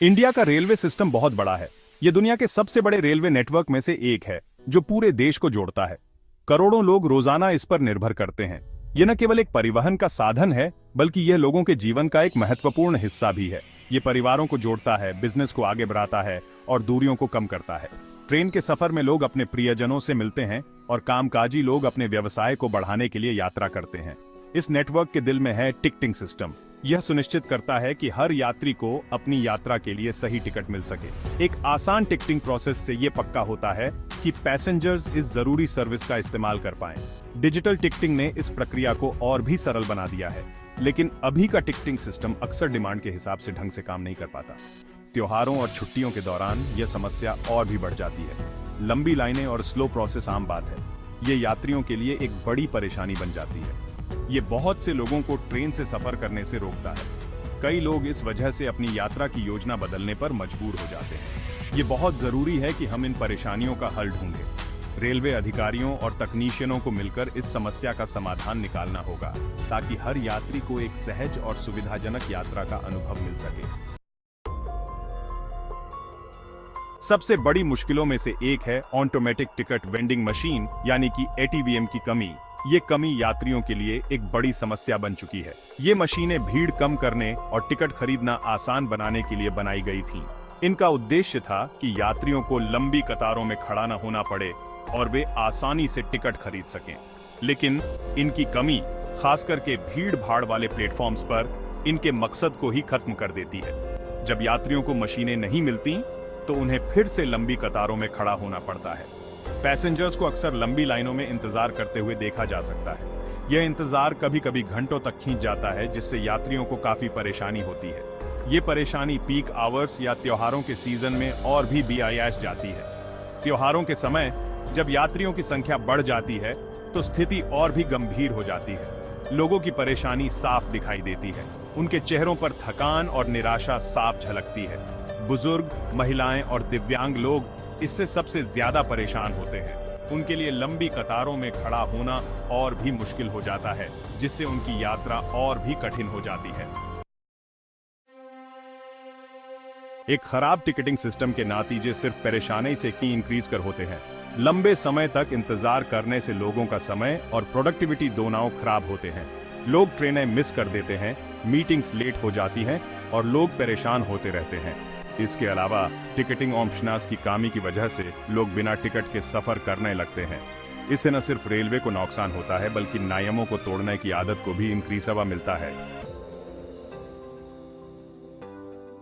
India का railway system बहुत बड़ा है। ये दुनिया के सबसे बड़े रेलवे नेटवर्क में से एक है, जो पूरे देश को जोड़ता है। करोड़ों लोग रोजाना इस पर निर्भर करते हैं। ये न केवल एक परिवहन का साधन है, बल्कि यह लोगों के जीवन का एक महत्वपूर्ण हिस्सा भी है। ये परिवारों को जोड़ता है, बिजनेस को आगे बढ़ाता है और दूरियों को कम करता है। ट्रेन के सफर में लोग अपने प्रियजनों से मिलते हैं और कामकाजी लोग अपने व्यवसाय को बढ़ाने के लिए यात्रा करते हैं। इस नेटवर्क के दिल में है टिकटिंग सिस्टम। यह सुनिश्चित करता है कि हर यात्री को अपनी यात्रा के लिए सही टिकट मिल सके। एक आसान टिकटिंग प्रोसेस से यह पक्का होता है कि पैसेंजर्स इस जरूरी सर्विस का इस्तेमाल कर पाएं। डिजिटल टिकटिंग ने इस प्रक्रिया को और भी सरल बना दिया है, लेकिन अभी का टिकटिंग सिस्टम अक्सर डिमांड के हिसाब से ढंग से काम नहीं कर पाता। त्योहारों और छुट्टियों के दौरान यह समस्या और भी बढ़ जाती है। लंबी लाइनें और स्लो प्रोसेस आम बात है। ये यात्रियों के लिए एक बड़ी परेशानी बन जाती है। ये बहुत से लोगों को ट्रेन से सफर करने से रोकता है। कई लोग इस वजह से अपनी यात्रा की योजना बदलने पर मजबूर हो जाते हैं। ये बहुत जरूरी है कि हम इन परेशानियों का हल ढूंढें। रेलवे अधिकारियों और तकनीशियनों को मिलकर इस समस्या का समाधान निकालना होगा, ताकि हर यात्री को एक सहज और सुविधाजनक यात्रा का अनुभव मिल सके। सबसे बड़ी मुश्किलों में से एक है ऑटोमेटिक टिकट वेंडिंग मशीन यानी कि एटीवीएम की कमी। ये कमी यात्रियों के लिए एक बड़ी समस्या बन चुकी है। ये मशीनें भीड़ कम करने और टिकट खरीदना आसान बनाने के लिए बनाई गई थीं। इनका उद्देश्य था कि यात्रियों को लंबी कतारों में खड़ा न होना पड़े और वे आसानी से टिकट खरीद सकें। लेकिन इनकी कमी, खास करके भीड़ भाड़ वाले प्लेटफॉर्म्स पर, इनके मकसद को ही खत्म कर देती है। जब यात्रियों को मशीनें नहीं मिलती तो उन्हें फिर से लंबी कतारों में खड़ा होना पड़ता है। पैसेंजर्स को अक्सर लंबी लाइनों में इंतजार करते हुए देखा जा सकता है। यह इंतजार कभी कभी घंटों तक खींच जाता है, जिससे यात्रियों को काफी परेशानी होती है। ये परेशानी पीक आवर्स या त्योहारों के सीजन में और भी बियायाश जाती है। त्योहारों के समय जब यात्रियों की संख्या बढ़ जाती है तो स्थिति और भी गंभीर हो जाती है। लोगों की परेशानी साफ दिखाई देती है। उनके चेहरों पर थकान और निराशा साफ झलकती है। बुजुर्ग, महिलाएं और दिव्यांग लोग इससे सबसे ज्यादा परेशान होते हैं। उनके लिए लंबी कतारों में खड़ा होना और भी मुश्किल हो जाता है, जिससे उनकी यात्रा और भी कठिन हो जाती है। एक खराब टिकटिंग सिस्टम के नतीजे सिर्फ परेशानी से की इंक्रीज कर होते हैं। लंबे समय तक इंतजार करने से लोगों का समय और प्रोडक्टिविटी दोनों खराब होते हैं। लोग ट्रेनें मिस कर देते हैं, मीटिंग्स लेट हो जाती हैं और लोग परेशान होते रहते हैं। इसके अलावा टिकटिंग ऑप्शंस की कमी की वजह से लोग बिना टिकट के सफर करने लगते हैं। इससे न सिर्फ रेलवे को नुकसान होता है, बल्कि नियमों को तोड़ने की आदत को भी इंक्रीजवा मिलता है।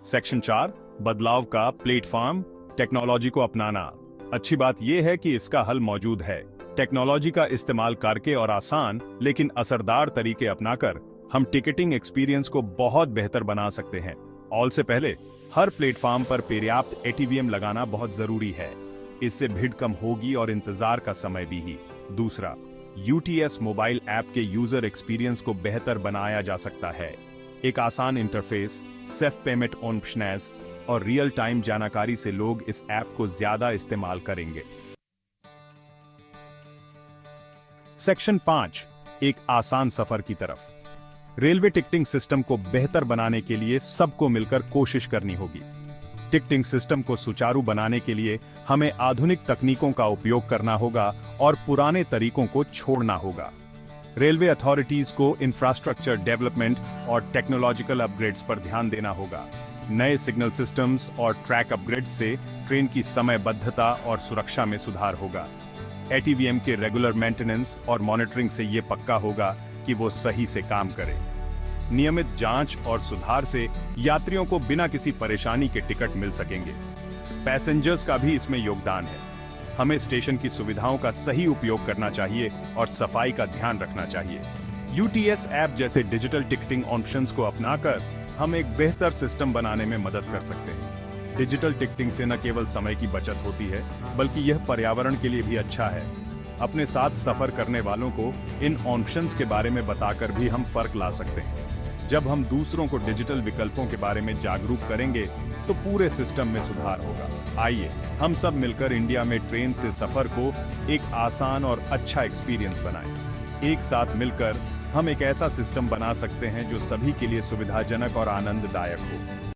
सेक्शन 4, बदलाव का प्लेटफॉर्म टेक्नोलॉजी को अपनाना। अच्छी बात यह है कि इसका हल मौजूद है। टेक्नोलॉजी का इस्तेमाल करके और आसान लेकिन असरदार तरीके अपनाकर हम टिकटिंग एक्सपीरियंस को बहुत बेहतर बना सकते हैं। ऑल से पहले हर प्लेटफॉर्म पर पर्याप्त एटीवीएम लगाना बहुत जरूरी है। इससे भीड़ कम होगी और इंतजार का समय भी। दूसरा, यूटीएस मोबाइल ऐप के यूजर एक्सपीरियंस को बेहतर बनाया जा सकता है। एक आसान इंटरफेस, सेफ पेमेंट ऑप्शंस और रियल टाइम जानकारी से लोग इस ऐप को ज्यादा इस्तेमाल करेंगे। सेक्शन 5, एक आसान सफर की तरफ। रेलवे टिकटिंग सिस्टम को बेहतर बनाने के लिए सबको मिलकर कोशिश करनी होगी। टिकटिंग सिस्टम को सुचारू बनाने के लिए हमें आधुनिक तकनीकों का उपयोग करना होगा और पुराने तरीकों को छोड़ना होगा। रेलवे अथॉरिटीज को इंफ्रास्ट्रक्चर डेवलपमेंट और टेक्नोलॉजिकल अपग्रेड्स पर ध्यान देना होगा। नए सिग्नल सिस्टम्स और ट्रैक अपग्रेड्स से ट्रेन की समयबद्धता और सुरक्षा में सुधार होगा। एटीवीएम के रेगुलर मेंटेनेंस और मॉनिटरिंग से ये पक्का होगा कि वो सही से काम करे। नियमित जांच और सुधार से यात्रियों को बिना किसी परेशानी के टिकट मिल सकेंगे। पैसेंजर्स का भी इसमें योगदान है। हमें स्टेशन की सुविधाओं का सही उपयोग करना चाहिए और सफाई का ध्यान रखना चाहिए। यूटीएस ऐप जैसे डिजिटल टिकटिंग ऑप्शंस को अपनाकर हम एक बेहतर सिस्टम बनाने में मदद कर सकते हैं। डिजिटल टिकटिंग से न केवल समय की बचत होती है, बल्कि यह पर्यावरण के लिए भी अच्छा है। अपने साथ सफर करने वालों को इन ऑप्शंस के बारे में बताकर भी हम फर्क ला सकते हैं। जब हम दूसरों को डिजिटल विकल्पों के बारे में जागरूक करेंगे तो पूरे सिस्टम में सुधार होगा। आइए हम सब मिलकर इंडिया में ट्रेन से सफर को एक आसान और अच्छा एक्सपीरियंस बनाएं। एक साथ मिलकर हम एक ऐसा सिस्टम बना सकते हैं जो सभी के लिए सुविधाजनक और आनंददायक हो।